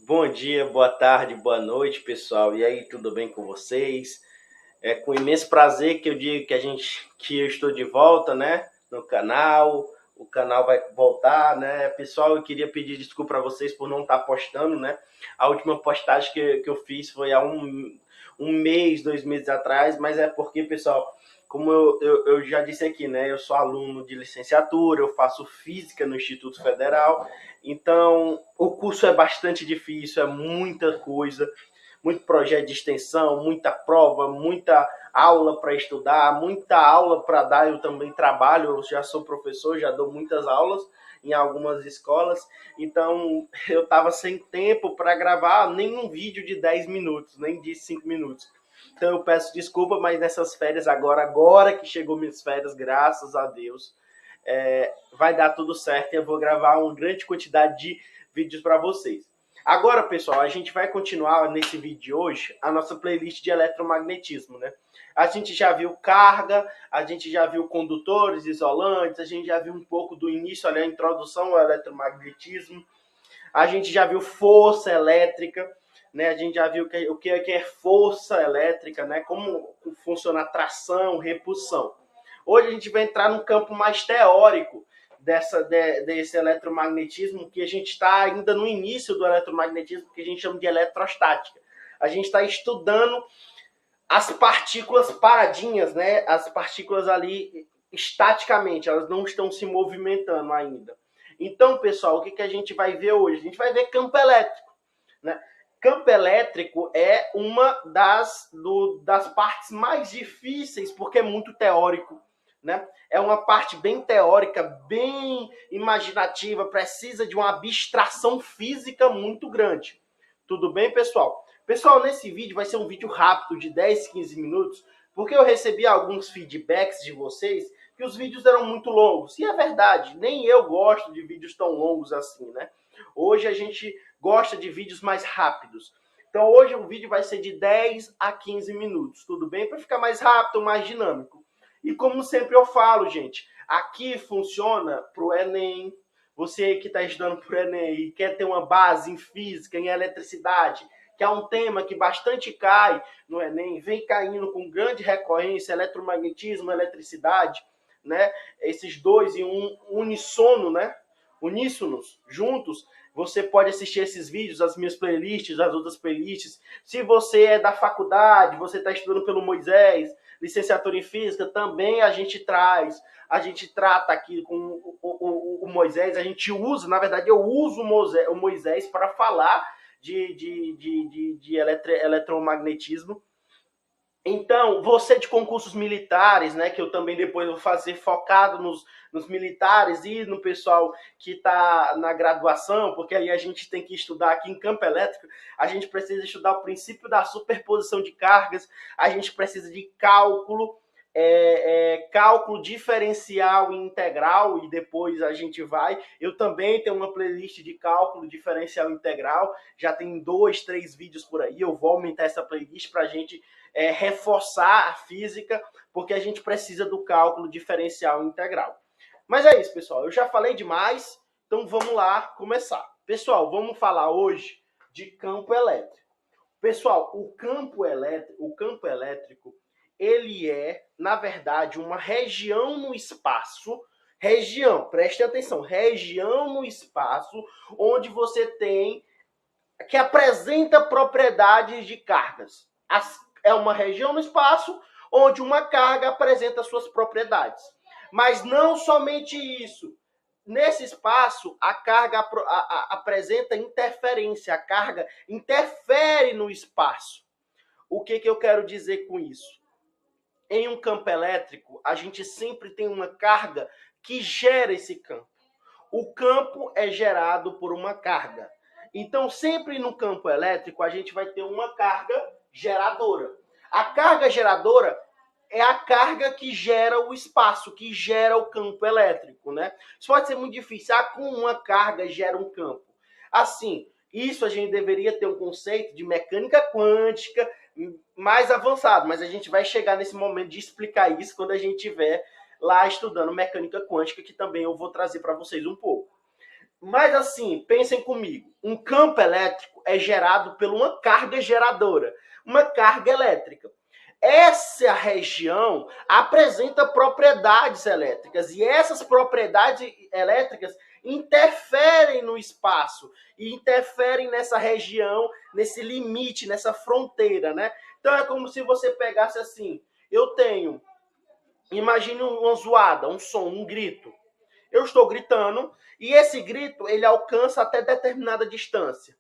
Bom dia, boa tarde, boa noite, pessoal. E aí, tudo bem com vocês? É com imenso prazer que eu digo que eu estou de volta, né, no canal. O canal vai voltar, né? Pessoal, eu queria pedir desculpa para vocês por não estar postando, né? A última postagem que eu fiz foi há um mês, 2 meses atrás, mas é porque, pessoal, como eu já disse aqui, né? Eu sou aluno de licenciatura, eu faço física no Instituto Federal, então o curso é bastante difícil, é muita coisa, muito projeto de extensão, muita prova, muita aula para estudar, muita aula para dar. Eu também trabalho, eu já sou professor, já dou muitas aulas em algumas escolas, então eu estava sem tempo para gravar nenhum vídeo de 10 minutos, nem de 5 minutos. Então eu peço desculpa, mas nessas férias agora que chegou minhas férias, graças a Deus, vai dar tudo certo e eu vou gravar uma grande quantidade de vídeos para vocês. Agora, pessoal, a gente vai continuar nesse vídeo de hoje a nossa playlist de eletromagnetismo, né? A gente já viu carga, a gente já viu condutores, isolantes, a gente já viu um pouco do início, ali, a introdução ao eletromagnetismo, a gente já viu força elétrica, né? A gente já viu o que é força elétrica, né? Como funciona a tração, repulsão. Hoje a gente vai entrar num campo mais teórico desse eletromagnetismo, que a gente está ainda no início do eletromagnetismo, que a gente chama de eletrostática. A gente está estudando as partículas paradinhas, né? As partículas ali estaticamente, elas não estão se movimentando ainda. Então, pessoal, o que a gente vai ver hoje? A gente vai ver campo elétrico, né? Campo elétrico é uma das partes mais difíceis, porque é muito teórico, né? É uma parte bem teórica, bem imaginativa, precisa de uma abstração física muito grande. Tudo bem, pessoal? Pessoal, nesse vídeo vai ser um vídeo rápido, de 10, 15 minutos, porque eu recebi alguns feedbacks de vocês que os vídeos eram muito longos. E é verdade, nem eu gosto de vídeos tão longos assim, né? Hoje a gente gosta de vídeos mais rápidos. Então hoje o vídeo vai ser de 10 a 15 minutos, tudo bem? Para ficar mais rápido, mais dinâmico. E como sempre eu falo, gente, aqui funciona para o Enem. Você que está estudando para o Enem e quer ter uma base em física, em eletricidade, que é um tema que bastante cai no Enem, vem caindo com grande recorrência, eletromagnetismo, eletricidade, né? Esses dois em um uníssono, né? Uníssonos, juntos. Você pode assistir esses vídeos, as minhas playlists, as outras playlists. Se você é da faculdade, você está estudando pelo Moisés, licenciatura em física, também a gente trata aqui com o Moisés, a gente usa, na verdade eu uso o Moisés para falar de eletromagnetismo. Então, você de concursos militares, né, que eu também depois vou fazer focado nos militares e no pessoal que está na graduação, porque aí a gente tem que estudar aqui em campo elétrico, a gente precisa estudar o princípio da superposição de cargas, a gente precisa de cálculo, cálculo diferencial e integral, e depois a gente vai. Eu também tenho uma playlist de cálculo diferencial e integral, já tem 2, 3 vídeos por aí, eu vou aumentar essa playlist para a gente reforçar a física, porque a gente precisa do cálculo diferencial e integral. Mas é isso, pessoal, eu já falei demais, então vamos lá começar. Pessoal, vamos falar hoje de campo elétrico. Pessoal, o campo elétrico, ele é, na verdade, uma região no espaço, prestem atenção, região no espaço onde você tem, que apresenta propriedades de cargas. É uma região no espaço onde uma carga apresenta suas propriedades. Mas não somente isso. Nesse espaço, a carga apresenta interferência, a carga interfere no espaço. O que eu quero dizer com isso? Em um campo elétrico, a gente sempre tem uma carga que gera esse campo. O campo é gerado por uma carga. Então, sempre no campo elétrico, a gente vai ter uma carga geradora. A carga geradora é a carga que gera o espaço, que gera o campo elétrico, né? Isso pode ser muito difícil. Com uma carga gera um campo. Assim, isso a gente deveria ter um conceito de mecânica quântica mais avançado, mas a gente vai chegar nesse momento de explicar isso quando a gente estiver lá estudando mecânica quântica, que também eu vou trazer para vocês um pouco. Mas assim, pensem comigo, um campo elétrico é gerado por uma carga geradora, uma carga elétrica. Essa região apresenta propriedades elétricas e essas propriedades elétricas interferem no espaço e interferem nessa região, nesse limite, nessa fronteira, né? Então é como se você pegasse assim, imagine uma zoada, um som, um grito. Eu estou gritando e esse grito ele alcança até determinada distância.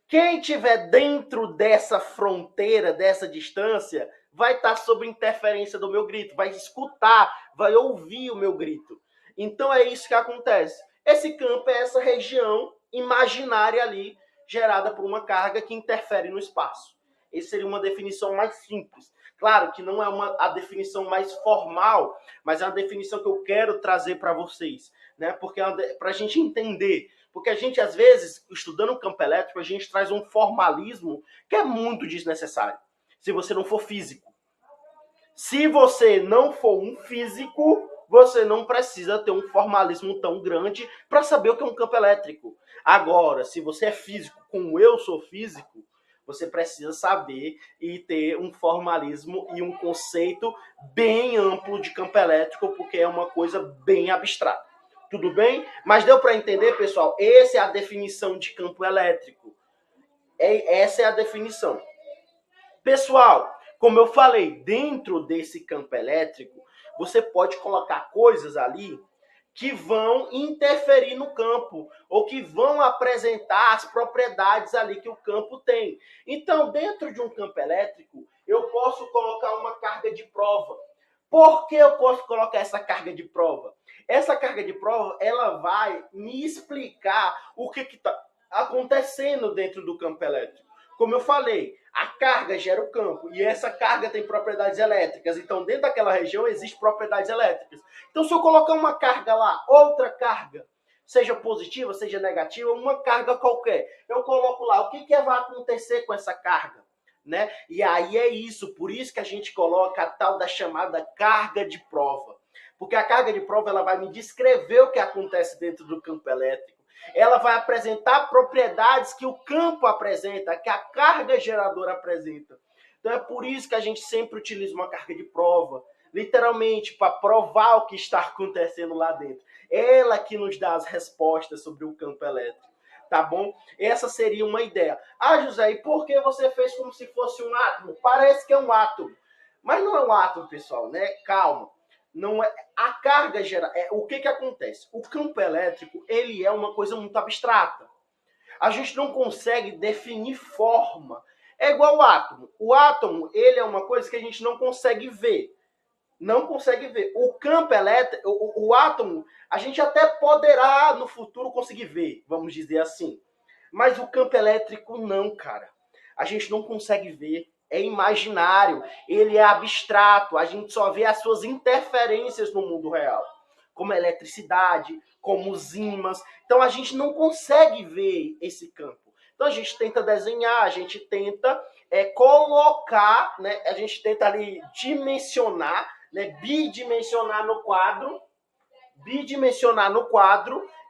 Quem estiver dentro dessa fronteira, dessa distância, vai estar sob interferência do meu grito, vai escutar, vai ouvir o meu grito. Então é isso que acontece. Esse campo é essa região imaginária ali, gerada por uma carga que interfere no espaço. Essa seria uma definição mais simples. Claro que não é a definição mais formal, mas é uma definição que eu quero trazer para vocês, né? Porque para a gente entender. Porque a gente, às vezes, estudando o campo elétrico, a gente traz um formalismo que é muito desnecessário. Se você não for físico. Se você não for um físico, você não precisa ter um formalismo tão grande para saber o que é um campo elétrico. Agora, se você é físico, como eu sou físico, você precisa saber e ter um formalismo e um conceito bem amplo de campo elétrico, porque é uma coisa bem abstrata. Tudo bem? Mas deu para entender, pessoal? Essa é a definição de campo elétrico. Essa é a definição. Pessoal, como eu falei, dentro desse campo elétrico, você pode colocar coisas ali que vão interferir no campo ou que vão apresentar as propriedades ali que o campo tem. Então, dentro de um campo elétrico, eu posso colocar uma carga de prova. Por que eu posso colocar essa carga de prova? Essa carga de prova, ela vai me explicar o que está acontecendo dentro do campo elétrico. Como eu falei, a carga gera o campo e essa carga tem propriedades elétricas. Então, dentro daquela região, existem propriedades elétricas. Então, se eu colocar uma carga lá, outra carga, seja positiva, seja negativa, uma carga qualquer, eu coloco lá, o que vai acontecer com essa carga? Né? E aí é isso, por isso que a gente coloca a tal da chamada carga de prova. Porque a carga de prova ela vai me descrever o que acontece dentro do campo elétrico. Ela vai apresentar propriedades que o campo apresenta, que a carga geradora apresenta. Então é por isso que a gente sempre utiliza uma carga de prova, literalmente para provar o que está acontecendo lá dentro. Ela que nos dá as respostas sobre o campo elétrico. Tá bom? Essa seria uma ideia. Ah, José, e por que você fez como se fosse um átomo? Parece que é um átomo. Mas não é um átomo, pessoal, né? Calma. Não é a carga geral. O que acontece? O campo elétrico ele é uma coisa muito abstrata. A gente não consegue definir forma. É igual o átomo. O átomo ele é uma coisa que a gente não consegue ver. Não consegue ver. O campo elétrico, o átomo, a gente até poderá no futuro conseguir ver, vamos dizer assim. Mas o campo elétrico não, cara. A gente não consegue ver. É imaginário, ele é abstrato, a gente só vê as suas interferências no mundo real, como a eletricidade, como os ímãs. Então a gente não consegue ver esse campo. Então a gente tenta desenhar, a gente tenta colocar, né, a gente tenta ali dimensionar, né, bidimensionar no quadro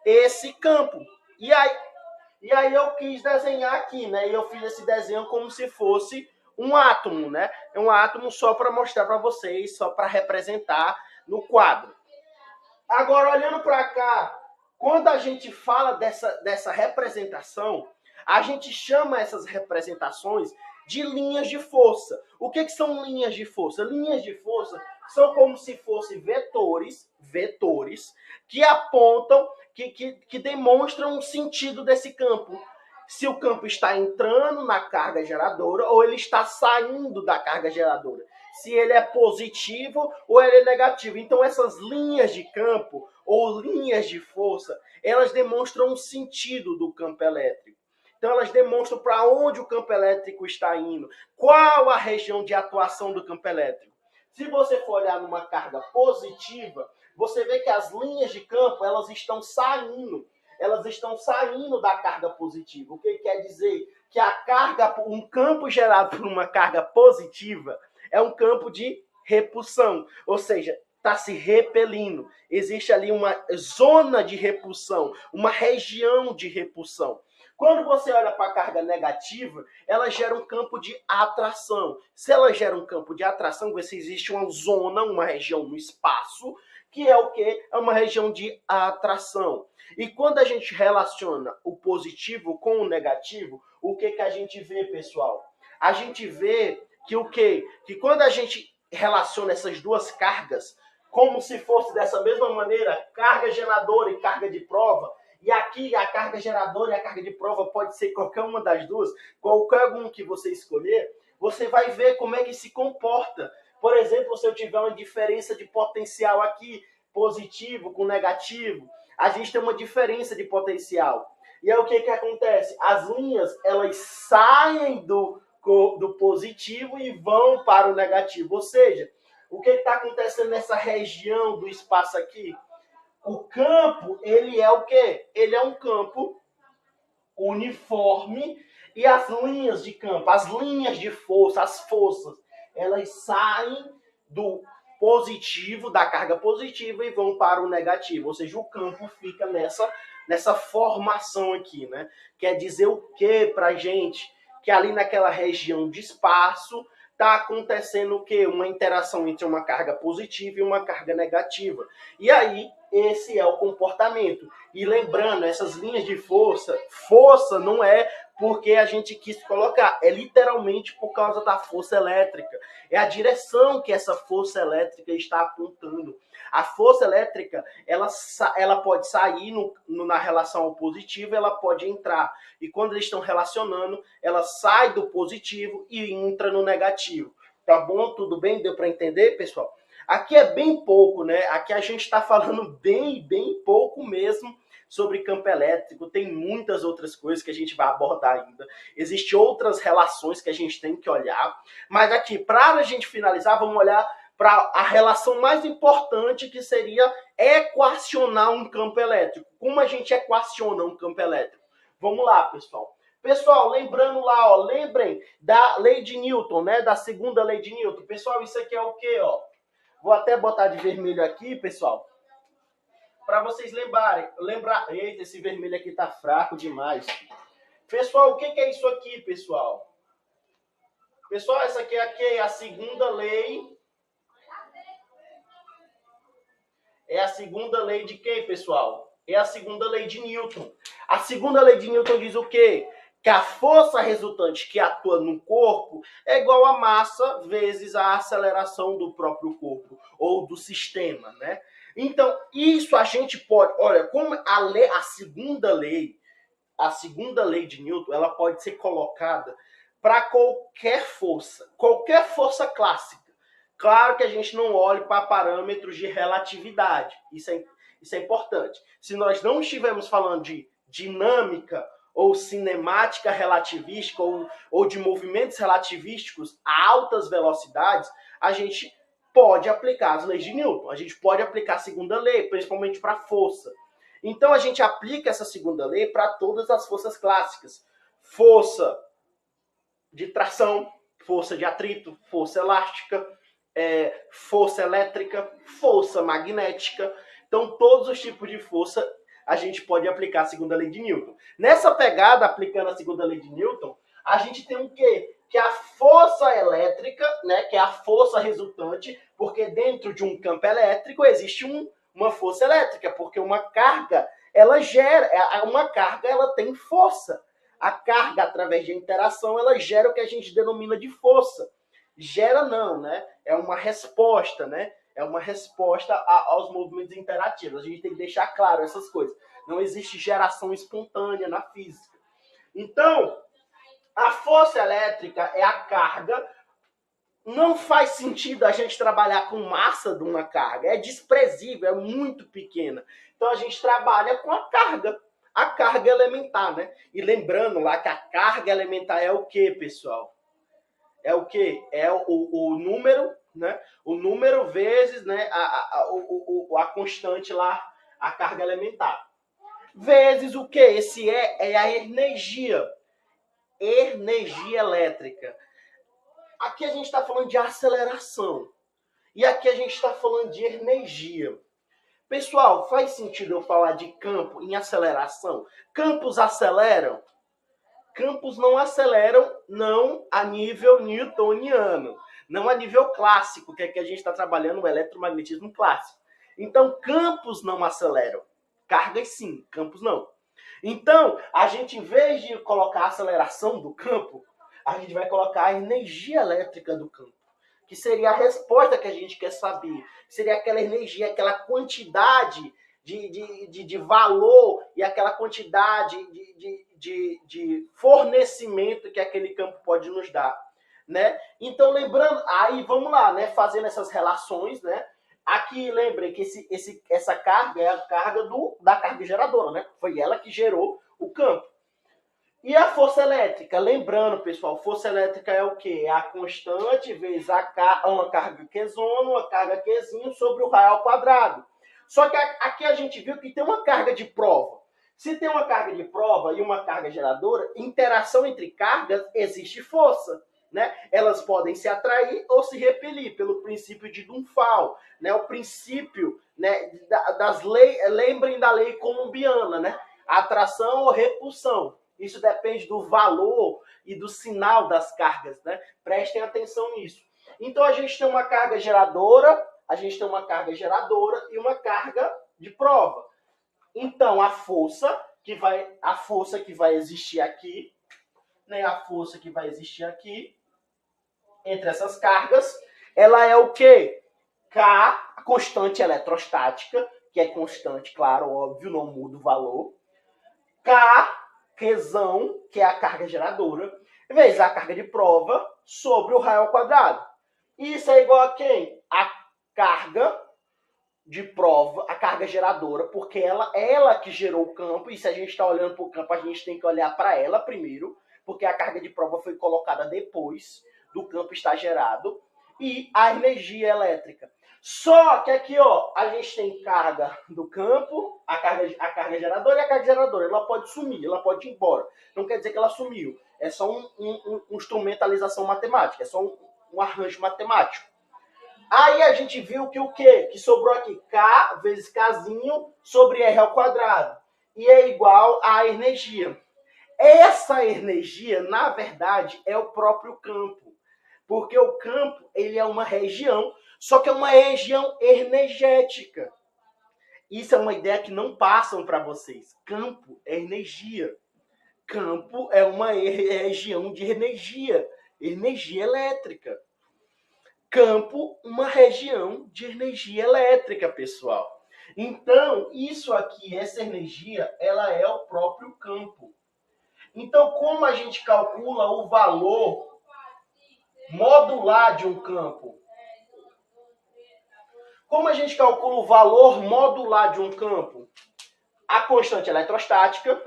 esse campo. E aí eu quis desenhar aqui, né? E eu fiz esse desenho como se fosse um átomo, né? É um átomo só para mostrar para vocês, só para representar no quadro. Agora, olhando para cá, quando a gente fala dessa representação, a gente chama essas representações de linhas de força. O que são linhas de força? Linhas de força são como se fossem vetores que apontam, que demonstram um sentido desse campo. Se o campo está entrando na carga geradora ou ele está saindo da carga geradora. Se ele é positivo ou ele é negativo. Então, essas linhas de campo ou linhas de força, elas demonstram um sentido do campo elétrico. Então, elas demonstram para onde o campo elétrico está indo. Qual a região de atuação do campo elétrico. Se você for olhar numa carga positiva, você vê que as linhas de campo elas estão saindo da carga positiva. O que quer dizer? Que a carga, um campo gerado por uma carga positiva é um campo de repulsão. Ou seja, está se repelindo. Existe ali uma zona de repulsão, uma região de repulsão. Quando você olha para a carga negativa, ela gera um campo de atração. Se ela gera um campo de atração, você existe uma zona, uma região no espaço, que é o quê? É uma região de atração. E quando a gente relaciona o positivo com o negativo, o que a gente vê, pessoal? A gente vê que o quê? Que quando a gente relaciona essas duas cargas, como se fosse dessa mesma maneira, carga geradora e carga de prova, e aqui a carga geradora e a carga de prova pode ser qualquer uma das duas, qualquer um que você escolher, você vai ver como é que se comporta. Por exemplo, se eu tiver uma diferença de potencial aqui, positivo com negativo, a gente tem uma diferença de potencial. E aí o que acontece? As linhas, elas saem do positivo e vão para o negativo. Ou seja, o que está acontecendo nessa região do espaço aqui? O campo, ele é o quê? Ele é um campo uniforme e as linhas de campo, as linhas de força, as forças, elas saem do positivo, da carga positiva e vão para o negativo. Ou seja, o campo fica nessa formação aqui, né? Quer dizer o quê pra gente? Que ali naquela região de espaço está acontecendo o quê? Uma interação entre uma carga positiva e uma carga negativa. E aí, esse é o comportamento. E lembrando, essas linhas de força não é porque a gente quis colocar, é literalmente por causa da força elétrica. É a direção que essa força elétrica está apontando. A força elétrica, ela pode sair na relação ao positivo, ela pode entrar. E quando eles estão relacionando, ela sai do positivo e entra no negativo. Tá bom? Tudo bem? Deu para entender, pessoal? Aqui é bem pouco, né? Aqui a gente está falando bem pouco mesmo sobre campo elétrico. Tem muitas outras coisas que a gente vai abordar ainda. Existem outras relações que a gente tem que olhar. Mas aqui, para a gente finalizar, vamos olhar para a relação mais importante, que seria equacionar um campo elétrico. Como a gente equaciona um campo elétrico? Vamos lá, pessoal. Pessoal, lembrando lá, ó, lembrem da lei de Newton, né? Da segunda lei de Newton. Pessoal, isso aqui é o quê, ó? Vou até botar de vermelho aqui, pessoal, para vocês lembrar. Eita, esse vermelho aqui tá fraco demais. Pessoal, o que é isso aqui, pessoal? Pessoal, essa aqui é a segunda lei. É a segunda lei de quem, pessoal? É a segunda lei de Newton. A segunda lei de Newton diz o quê? Que a força resultante que atua no corpo é igual a massa vezes a aceleração do próprio corpo ou do sistema, né? Então, isso a gente pode... Olha, como a segunda lei de Newton, ela pode ser colocada para qualquer força clássica. Claro que a gente não olhe para parâmetros de relatividade. Isso é importante. Se nós não estivermos falando de dinâmica ou cinemática relativística ou de movimentos relativísticos a altas velocidades, a gente pode aplicar as leis de Newton. A gente pode aplicar a segunda lei, principalmente para força. Então a gente aplica essa segunda lei para todas as forças clássicas. Força de tração, força de atrito, força elástica, força elétrica, força magnética. Então, todos os tipos de força a gente pode aplicar a segunda lei de Newton. Nessa pegada, aplicando a segunda lei de Newton, a gente tem o quê? Que a força elétrica, né, que é a força resultante, porque dentro de um campo elétrico existe uma força elétrica, porque uma carga, ela tem força. A carga, através de interação, ela gera o que a gente denomina de força. Gera não, né? É uma resposta, né? É uma resposta aos movimentos interativos. A gente tem que deixar claro essas coisas. Não existe geração espontânea na física. Então, a força elétrica é a carga. Não faz sentido a gente trabalhar com massa de uma carga. É desprezível, é muito pequena. Então, a gente trabalha com a carga elementar, né? E lembrando lá que a carga elementar é o quê, pessoal? É o quê? É o número, né? O número vezes, né, a constante lá, a carga elementar. Vezes o quê? Esse é a energia. Energia elétrica. Aqui a gente está falando de aceleração. E aqui a gente está falando de energia. Pessoal, faz sentido eu falar de campo em aceleração? Campos aceleram? Campos não aceleram, não a nível newtoniano, não a nível clássico, que é que a gente está trabalhando o eletromagnetismo clássico. Então, campos não aceleram. Cargas sim, campos não. Então, a gente, em vez de colocar a aceleração do campo, a gente vai colocar a energia elétrica do campo, que seria a resposta que a gente quer saber. Seria aquela energia, aquela quantidade de valor e aquela quantidade de fornecimento que aquele campo pode nos dar, né? Então, lembrando, aí vamos lá, né? Fazendo essas relações, né? Aqui, lembrem que essa carga é a carga da carga geradora, né? Foi ela que gerou o campo. E a força elétrica? Lembrando, pessoal, força elétrica é o quê? É a constante vezes uma carga Qzona, uma carga Qzinho sobre o raio ao quadrado. Só que aqui a gente viu que tem uma carga de prova. Se tem uma carga de prova e uma carga geradora, interação entre cargas, existe força. Né? Elas podem se atrair ou se repelir pelo princípio de Dunfal, né? O princípio, né, das leis, lembrem da lei colombiana, né? Atração ou repulsão. Isso depende do valor e do sinal das cargas, né? Prestem atenção nisso. Então a gente tem uma carga geradora, e uma carga de prova. Então a força que vai existir aqui, né? A força que vai existir aqui entre essas cargas, ela é o quê? K, a constante eletrostática, que é constante, claro, óbvio, não muda o valor. K, Qzão, que é a carga geradora, vezes a carga de prova sobre o raio ao quadrado. Isso é igual a quem? A carga de prova, a carga geradora, porque ela que gerou o campo, e se a gente está olhando para o campo, a gente tem que olhar para ela primeiro, porque a carga de prova foi colocada depois do campo estar gerado, e a energia elétrica. Só que aqui, ó, a gente tem carga do campo, a carga geradora e a carga geradora. Ela pode sumir, ela pode ir embora. Não quer dizer que ela sumiu. É só uma instrumentalização matemática, é só um arranjo matemático. Aí a gente viu que o quê? Que sobrou aqui K vezes Kzinho sobre R ao quadrado. E é igual à energia. Essa energia, na verdade, é o próprio campo. Porque o campo, ele é uma região, só que é uma região energética. Isso é uma ideia que não passam para vocês. Campo é energia. Campo é uma região de energia elétrica. Campo, uma região de energia elétrica, pessoal. Então, isso aqui, essa energia, ela é o próprio campo. Então, como a gente calcula o valor modular de um campo? Como a gente calcula o valor modular de um campo? A constante eletrostática,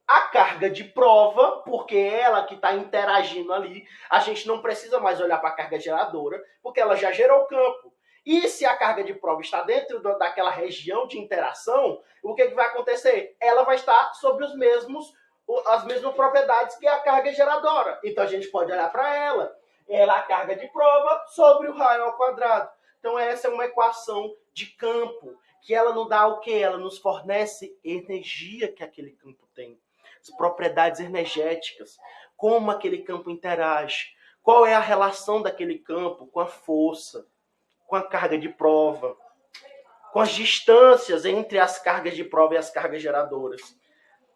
a carga de prova, porque é ela que está interagindo ali. A gente não precisa mais olhar para a carga geradora, porque ela já gerou o campo. E se a carga de prova está dentro daquela região de interação, o que vai acontecer? Ela vai estar sobre as mesmas propriedades que a carga geradora. Então a gente pode olhar para ela. Ela é a carga de prova sobre o raio ao quadrado. Então essa é uma equação de campo, que ela não dá o quê? Ela nos fornece energia que aquele campo tem. As propriedades energéticas, como aquele campo interage, qual é a relação daquele campo com a força, com a carga de prova, com as distâncias entre as cargas de prova e as cargas geradoras.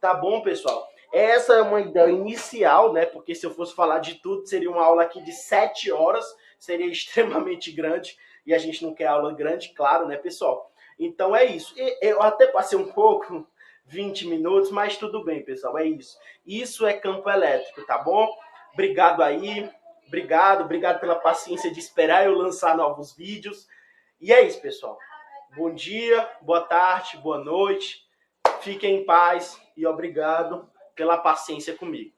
Tá bom, pessoal? Essa é uma ideia inicial, né? Porque se eu fosse falar de tudo, seria uma aula aqui de 7 horas, seria extremamente grande, e a gente não quer aula grande, claro, né, pessoal? Então é isso. Eu até passei um pouco, 20 minutos, mas tudo bem, pessoal, é isso. Isso é campo elétrico, tá bom? Obrigado aí, obrigado pela paciência de esperar eu lançar novos vídeos. E é isso, pessoal. Bom dia, boa tarde, boa noite. Fiquem em paz e obrigado pela paciência comigo.